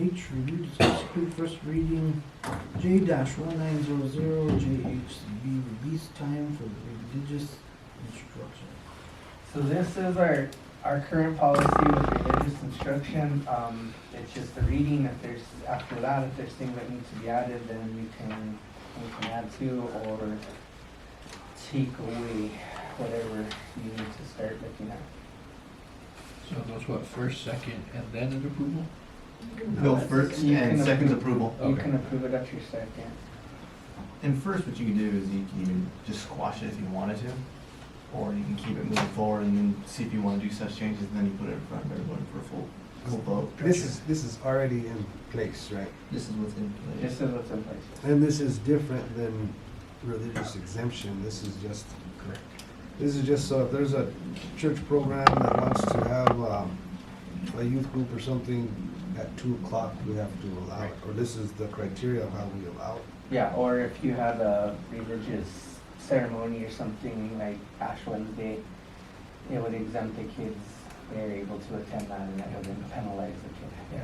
H, review, discuss, approve first reading, J-1900, JHCB, release time for religious instruction. So this is our current policy with religious instruction. It's just the reading. If there's, after that, if there's things that need to be added, then we can add to or take away whatever you need to start looking at. So those what, first, second, and then an approval? No, first You and can second's approve- approval. You Okay. can approve it at your second. And first, what you can do is you can even just squash it if you wanted to, or you can keep it moving forward and then see if you want to do such changes, and then you put it in front of everyone for a full vote. This is already in place, right? This is what's in This place. is what's in place. And this is different than religious exemption. This is just so if there's a church program that wants to have a youth group or something at 2 o'clock, we have to allow it. Or this is the criteria of how we allow it. Yeah, or if you had a religious ceremony or something like Ash Wednesday, it would exempt the kids. They're able to attend that and that wouldn't penalize the kid. Yeah.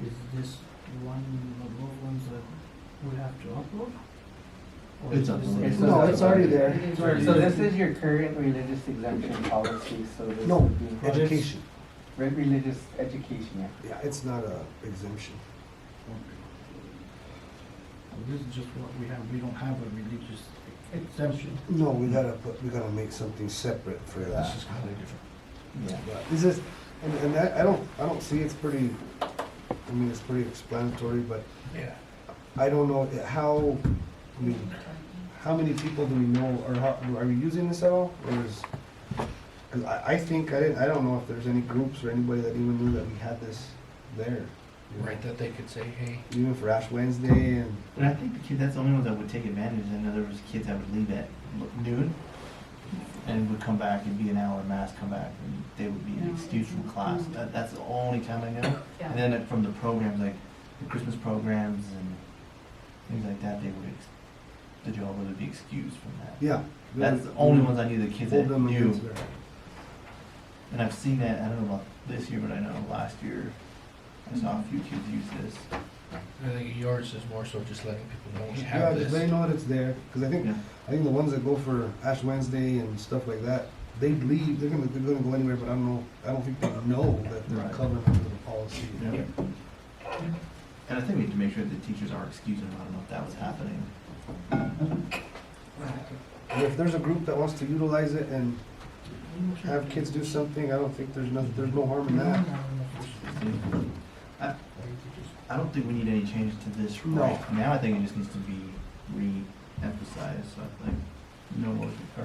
Is this one of those ones that we have to upload? Or It's is this- uploaded. No, it's already there. It's already So there. this is your current religious exemption policy, so this No, would be education. religious education, yeah. Yeah, it's not a exemption. So this is just what we have, we don't have a religious exemption. No, we gotta make something separate for This that. is completely different. Yeah. But this is, and that, I don't see it's pretty, I mean, it's pretty explanatory, but Yeah. I don't know how, I mean, how many people do we know, or how, are we using this at all, or is, cause I think, I don't know if there's any groups or anybody that even knew that we had this there. you know? Right, that they could say, hey, Even for Ash Wednesday and, But I think the kid, that's the only ones that would take advantage. I know there was kids that would leave at noon and would come back and be an hour mass come back, and they would be excused from class. That's the only time I know. And then from the programs, like the Christmas programs and things like that, the job would be excused from that. yeah. That's the only ones I knew, the kids that Hold them knew. against their- And I've seen that, I don't know about this year, but I know last year I saw a few kids use this. I think yours is more so just letting people know we Yeah, have just this. they know that it's there, cause I think the ones that go for Ash Wednesday and stuff like that, they leave, they're gonna go anywhere, but I don't think they know that they're Right. covered under the policy. Yeah. And I think we need to make sure that teachers are excusing them. I don't know if that was happening. And if there's a group that wants to utilize it and have kids do something, I don't think there's no harm in that. I don't think we need any changes to this No. right now. I think it just needs to be re-emphasized. So I think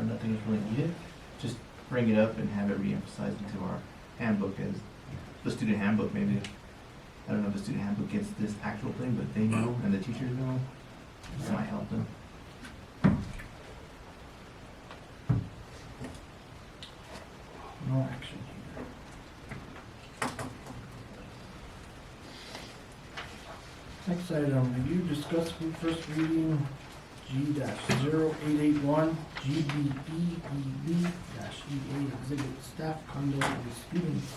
nothing is really needed. Just bring it up and have it re-emphasized into our handbook as the student handbook. Maybe I don't know if the student handbook gets this actual thing, but they know and the teachers know. That might help them. No action here. Next item, review, discuss, approve first reading, G-0881, GBEEB-EA exhibit staff conduct with students.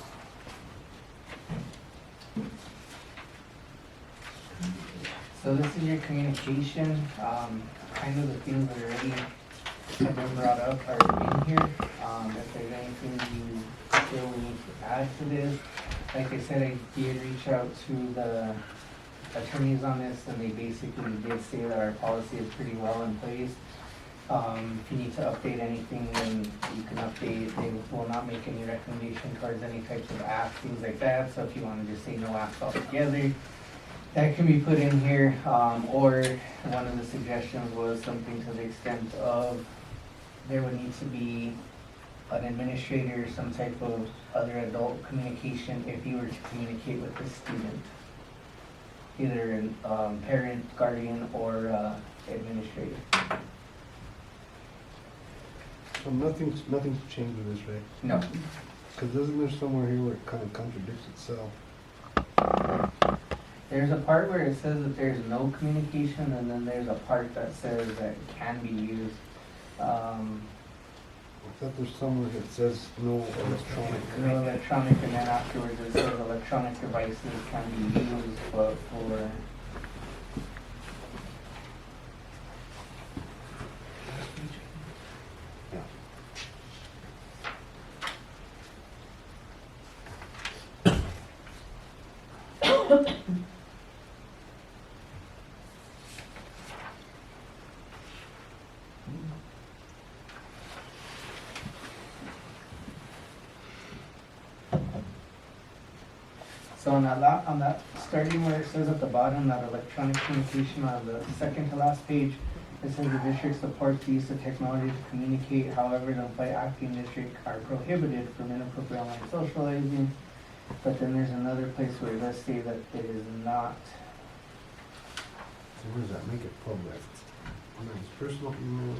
So this is your communication, kind of the things that already have been brought up are in here. If there's anything you feel we need to add to this, like I said, I did reach out to the attorneys on this, and they basically did say that our policy is pretty well in place. If you need to update anything, then you can update. They will not make any recommendation towards any types of acts, things like that. So if you want to just say no acts altogether, that can be put in here. Or one of the suggestions was something to the extent of there would need to be an administrator, some type of other adult communication if you were to communicate with the student. Either a parent, guardian, or administrator. So nothing's changed with this, right? No. Cause isn't there somewhere here where it kind of contradicts itself? There's a part where it says that there's no communication, and then there's a part that says that it can be used. I thought there's somewhere that says no electronic. No electronic, and then afterwards it says electronic devices can be used, but for, so on that, starting where it says at the bottom, that electronic communication on the second to last page, it says the district supports the use of technology to communicate, however, the employee acting district are prohibited from inappropriate online socializing. But then there's another place where it does say that it is not. So where does that make it public? Nice, personal email.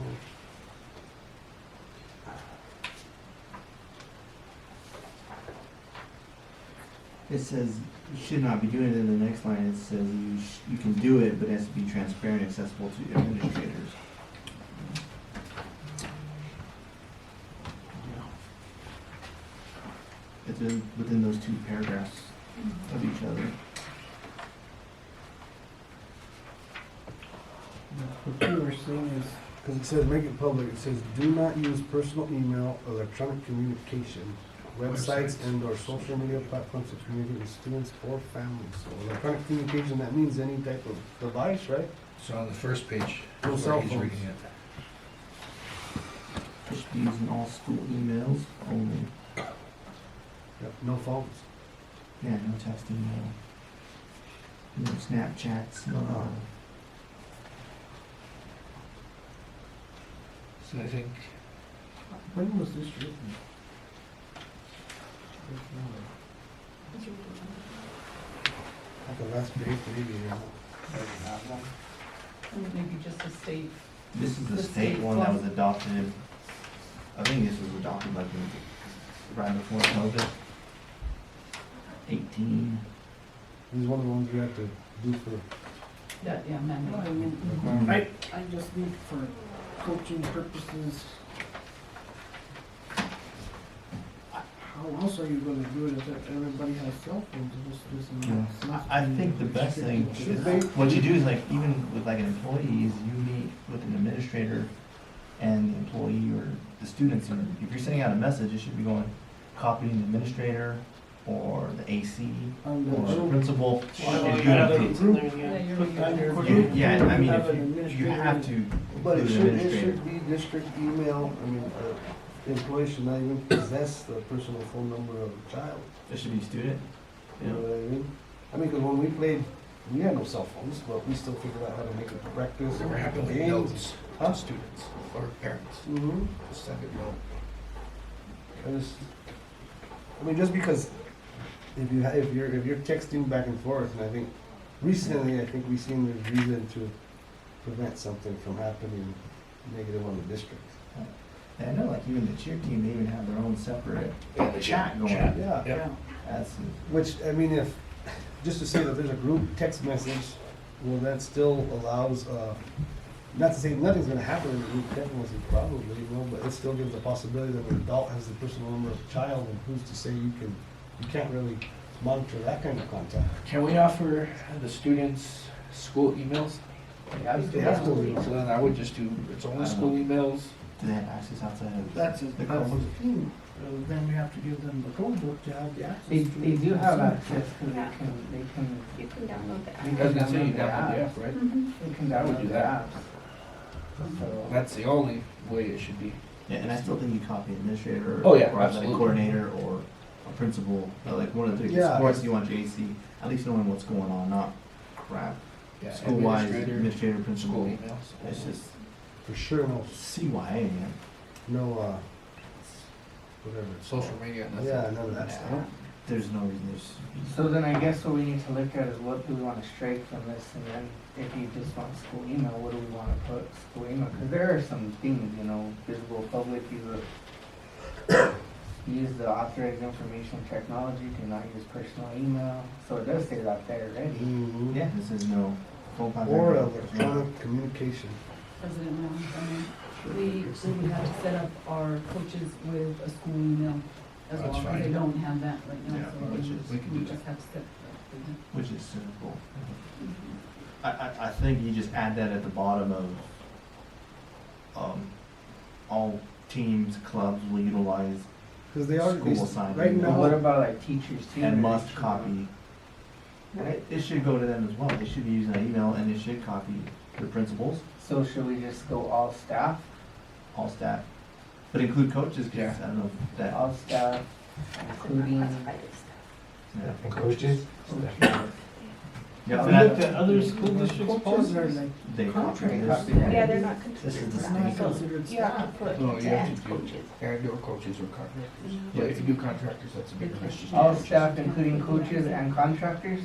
It says you should not be doing it. In the next line, it says you can do it, but it has to be transparent, accessible to administrators. It's within those two paragraphs of each other. What you were saying is, Because it says make it public, it says do not use personal email, electronic communication, websites and or social media platforms to communicate with students or families. So electronic communication, that means any type of device, right? So on the first page, No where cell he's phones. reading it. Just be using all school emails only. Yep, no phones. Yeah, no texting, no Snapchats, no. So I think, when was this written? At the last page, maybe, you know. Maybe just a state. This is the The state state one that was one. adopted. I think this was adopted like right before COVID. 18. These one of the ones we have to do for, Yeah, man. No, I mean, Mhm. I just need for coaching purposes. How else are you gonna do it if everybody has cell phones? I think the best thing is, what you do is like, even with like an employee, is you meet with an administrator and the employee or the students. And if you're sending out a message, it should be going, copying the administrator or the AC On the or the group. principal. Well, And you you have have to- a group. Yeah, you're Put that in your right. group. Yeah, I mean, Have if an you administrator. have to but it include an should administrator. be district email, I mean, the employee should not even possess the personal phone number of a child. It should be student. You know what I mean? I mean, because when we played, we had no cell phones, but we still figured out how to make it practice. we're having like games. notes Huh? to students or parents. Mm-hmm. Just send it note. I mean, just because if you if you're texting back and forth, and I think recently, I think we've seen there's reason to prevent something from happening negative on the district. And I know, like even the cheer team, they even have their own separate Yeah, the chat going. chat. Yeah. Yep. That's Which, I mean, if, just to say that there's a group text message, well, that still allows, not to say nothing's gonna happen in the group text message probably, you know, but it still gives the possibility that an adult has the personal number of a child, and who's to say you can't really monitor that kind of contact. Can we offer the students school emails? They have to. So then I would just do, it's only school emails. do they have access outside of That's the the code? thing. Then we have to give them the code book to have the access. They to do it. have access, cause Yeah. they can, You can download the You app. I was gonna say, you download the download the app. app, right? Mhm. they can I would download do the that. apps. So, That's the only way it should be. Yeah, and I still think you copy administrator Oh, yeah, or athletic absolutely. coordinator or a principal, like one of the Yeah. sports you want JC, at least knowing what's going on, not crap. Yeah, School-wise, administrator, administrator, School principal, emails. it's just For sure, CYA, man. no, whatever. it's Social called. media, nothing. Yeah, none of that stuff. There's no reason, there's. so then I guess what we need to look at is what do we wanna strike from this, and then if you just want school email, what do we wanna put school email? Cause there are some things, you know, visible public, use the authorized information technology, do not use personal email, so it does say that there already. Mhm. Yeah, this is no phone contact. Or no electronic communication. President Brown, we would have to set up our coaches with a school email as That's well, fine. they don't have that right now, Yeah, so which is- we can we do just that. have to set that. Which is simple. I think you just add that at the bottom of, all teams, clubs will utilize Cause they are, School assigned right email. But what now, about like teachers too? and They're must teaching copy. It should go to them as well. They should be using that email and it should copy the principals, So should we just go all staff? all staff. But include coaches, cause Yeah. I don't know if that, All staff, including. yeah. Coaches? Yeah, We that- looked at other school districts, Coaches are like they copy contract this. copy. Yeah, they're not This is considered. the for state. that. So Considered you have staff. to put No, you have and to do coaches. and/or coaches or contractors. Yeah. But if you do contractors, that's a bigger issue. All staff, including coaches and contractors,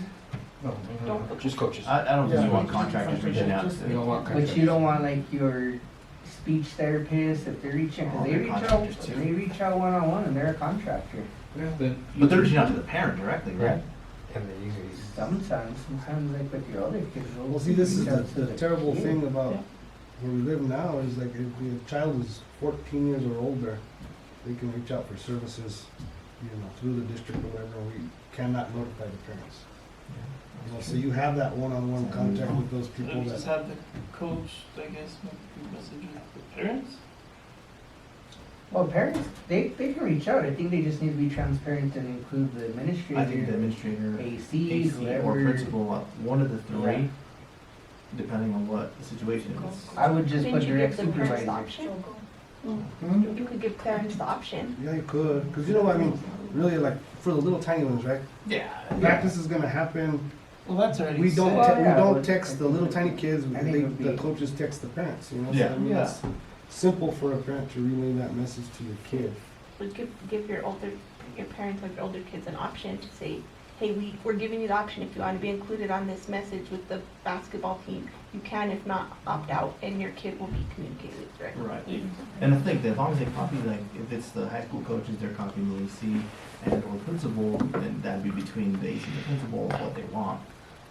No, Don't put just coaches. I don't think you Yeah. want contractors reaching out You don't to. want but contractors. you don't want like your speech therapists, if they're reaching, cause Oh, they they're reach out, contractors too. they reach out one-on-one and they're a contractor. Yeah, then. But they're reaching out to the parent directly, right? And they usually. Sometimes like with your other kids. they'll well, see, this is reach out to the terrible kid. thing about Yeah. where we live now is like if the child is 14 years or older, they can reach out for services, through the district or whatever, and we cannot notify the parents. So you have that one-on-one contact with those people We just that, have the coach, I guess, make messages to the parents. Well, parents, they can reach out, I think they just need to be transparent and include the administrator. I think the administrator, AC, AC, whoever. or principal, one of the Yeah. three, depending on what the situation is. I would just put Didn't you direct give the parents the supervisor. option? Hmm? You could give parents the option. yeah, you could, because I mean, really like for the little tiny ones, right? Yeah. Practice is gonna happen. Well, that's already We don't, set. Well, yeah, we don't but- text the little tiny kids, I think it would the be- coaches text the parents, So, Yeah. I mean, Yeah. it's simple for a parent to relay that message to your kid. Would give your parents of your older kids an option to say, hey, we're giving you the option if you want to be included on this message with the basketball team. You can, if not, opt out, and your kid will be communicated with directly. Right. And I think that as long as they copy, like, if it's the high school coaches, they're copying the AC and or principal, then that'd be between the AC and the principal, what they want.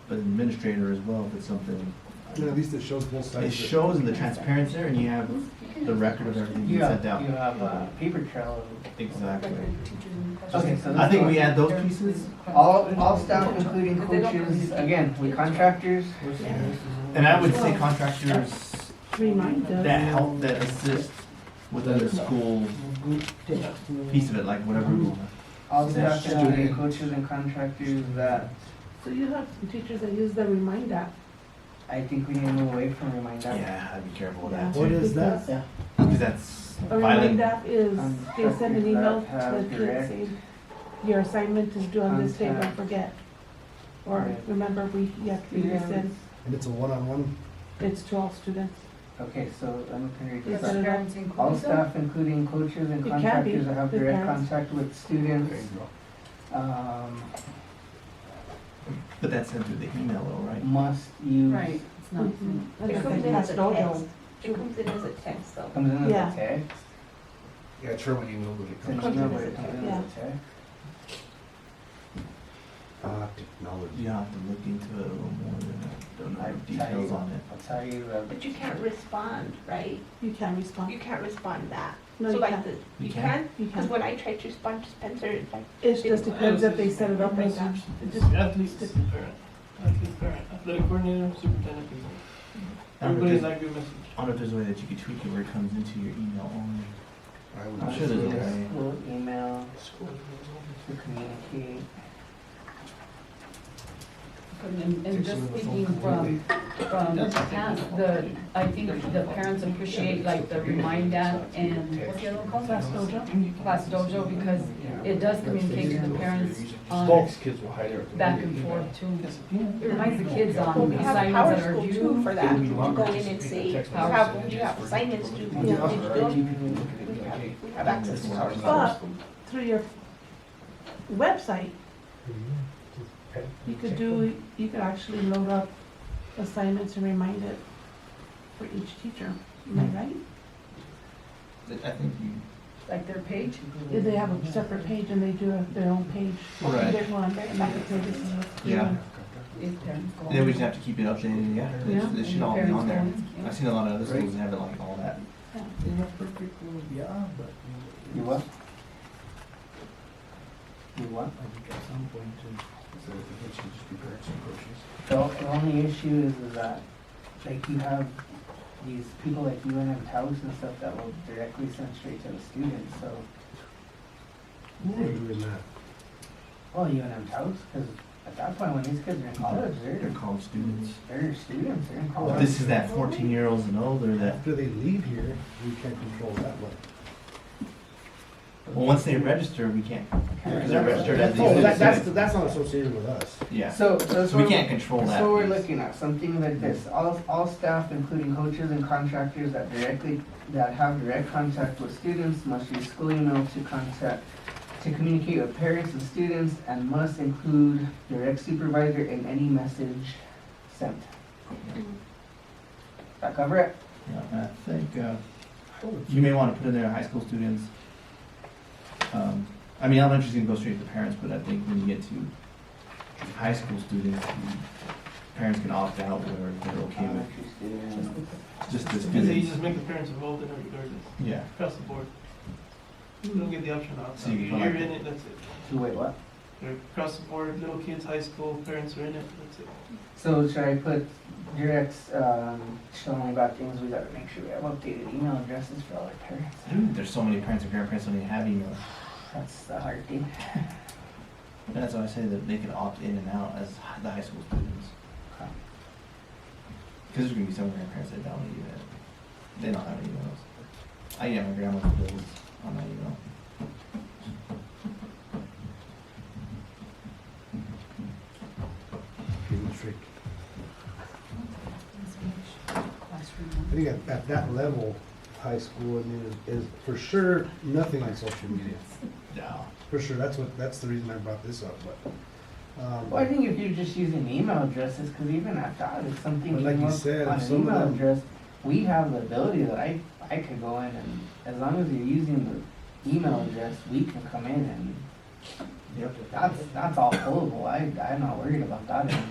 But an administrator as well, if it's something, At least it shows both sides. it shows in the transparency there and you have the record of everything you sent out. You have a paper trail. Exactly. Okay, so I think let's we go. add those pieces, All staff, including coaches, again, with contractors, and I would say contractors Remind them. that help, that assist within the school piece of it, like whatever. all staff, including Student. coaches and contractors that, So you have teachers that use the Remind app. I think we need to move away from Remind App. Yeah, I'd be careful with that What too, is that? Yeah. because that's A violent. Remind app is, they send an email to Have the kids direct saying, your assignment is due on this day, don't contact. forget. Or Right. remember, you have to be Yeah. resend, And it's a one-on-one. it's to all students. Okay, so let me read Yes, this. sir. Parents include All them? staff, including coaches and It can be, contractors that have the direct parents. contact with students, But that's sent through the email though, right? must use. Right, it's not. Mhm. And It that's comes like in as a Dojo. text. It comes in as a text, though. Comes in as Yeah. a text. Yeah, it's from an email, but it It's an comes. email, but it comes in Yeah. as a text. Technology. You have to look into it a little more, don't know I the tell details you- on it. I'll tell you, But you can't respond, right? You can respond. You can't respond that. No, So you like can't. You you can? can? You Because can. when I tried to respond to Spencer, it's like, It just depends if they set it up as that. It just- Athletes, parent, athletic coordinator, superintendent. Everybody's not good message. I don't know if there's a way that you could tweak it where it comes into your email only. I would I'm just sure there's a say way. School email school. to communicate. And just speaking from past, I think the parents appreciate like the Remind app and what's the other one called? Class Dojo. Class Dojo, because it does communicate to the parents on Most kids will hide it. back and forth too. It reminds the kids well, on we have a power assignments that are school too due. for that. You can go in and say, you have assignments due, did you do them? We have access to power school. But through your website, you could actually load up assignments and remind it for each teacher. Am I right? I think you. Like their page? If they have a separate page and they do their own page, Right. there's one, and I could say this is what's Yeah. doing. if parents go. Then we just have to keep it updated, yeah. Yeah, It should and all be parents on there. go in, yeah. I've seen a lot of other schools that have it like all that. In a perfect world, yeah, but. You what? You what? I think at some point, so it should just be parents and coaches. The only issue is that, like, you have these people like UNM Taos and stuff that will directly send straight to the students, so, Who are doing that? well, UNM Taos, because at that point, when these kids are in college, They're they're college students. students, they're in But college. this is that 14-year-olds and older that, After they leave here, we can't control that one. well, once they register, we can't, because they're registered as Oh, these students. that's not associated with us. Yeah, So, that's so we what can't control that. So we're piece. looking at something like this, all staff, including coaches and contractors that have direct contact with students must use school email to communicate with parents and students and must include direct supervisor in any message sent. That cover it? Yeah, I think, you may want to put in there high school students. I mean, elementary's gonna go straight to parents, but I think when you get to high school students, parents can opt out where they're okay with Elementary students. just the Because you students. just make the parents involved in it regardless, Yeah, across the board. You don't get the option out. So you can You're like- in it, that's it. So wait, what? You're across the board, little kids, high school, parents are in it, that's it. So should I put directs, showing about things, we gotta make sure we have updated email addresses for all our parents. dude, there's so many parents and grandparents don't even have emails. That's the hard thing. And that's why I say that they can opt in and out as the high school students. Okay. Because there's gonna be some grandparents that don't even, they don't have emails. I get my grandma's bills on my email. Pretty tricky. Classroom. I think at that level, high school, I mean, is for sure nothing on social media. Yeah. For sure, that's the reason I brought this up, but. Well, I think if you're just using email addresses, because even at that, if something But like came you up said, on an some of email them- address, we have the ability that I could go in and, as long as you're using the email address, we can come in and, Yep. that's all pullable, I'm not worried about that. And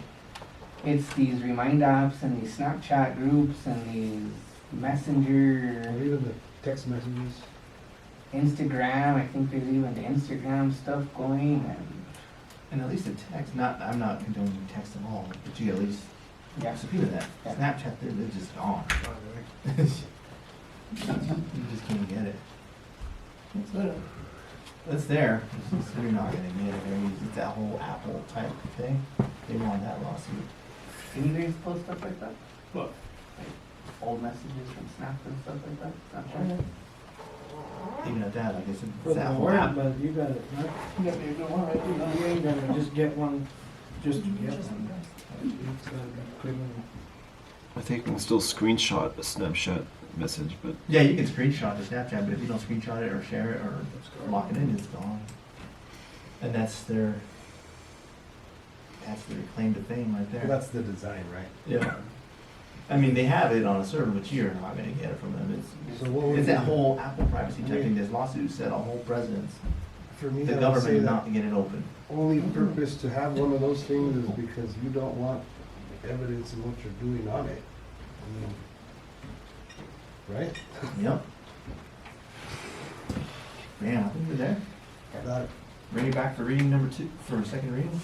it's these Remind apps and these Snapchat groups and these Messenger, Or even the text messages. Instagram, I think there's even the Instagram stuff going and, And at least the text, I'm not condoning text at all, but you at least, yeah. so people that Yeah. Snapchat, they're just gone. You just can't get it. It's there. It's there, it's just, you're not gonna get it very easy. It's that whole Apple type thing. They want that lawsuit. Can you guys post stuff like that? What? Old messages from Snap and stuff like that? Snapchat? Even at that, like I said, For it's the that whole word, app. but you gotta, You got your good one right you there. ain't gonna just get one, just to get one. It's gotta be criminal. I think we can still screenshot a Snapchat message, but Yeah, you can screenshot the Snapchat, but if you don't screenshot it or share it or lock it in, it's gone. And that's their claim to fame right Well, there. that's the design, right? Yeah. I mean, they have it on a server, but you're not gonna get it from them. So what would It's that be- whole Apple privacy type thing. This lawsuit said a whole precedence. For me, The I would say government not that to get it open. only purpose to have one of those things is because you don't want evidence of what you're doing on it. I mean, right? Yep. Man, I think we're there. Got it. Bring it back for reading number 2, for second reading.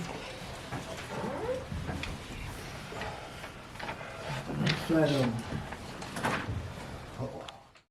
Next item,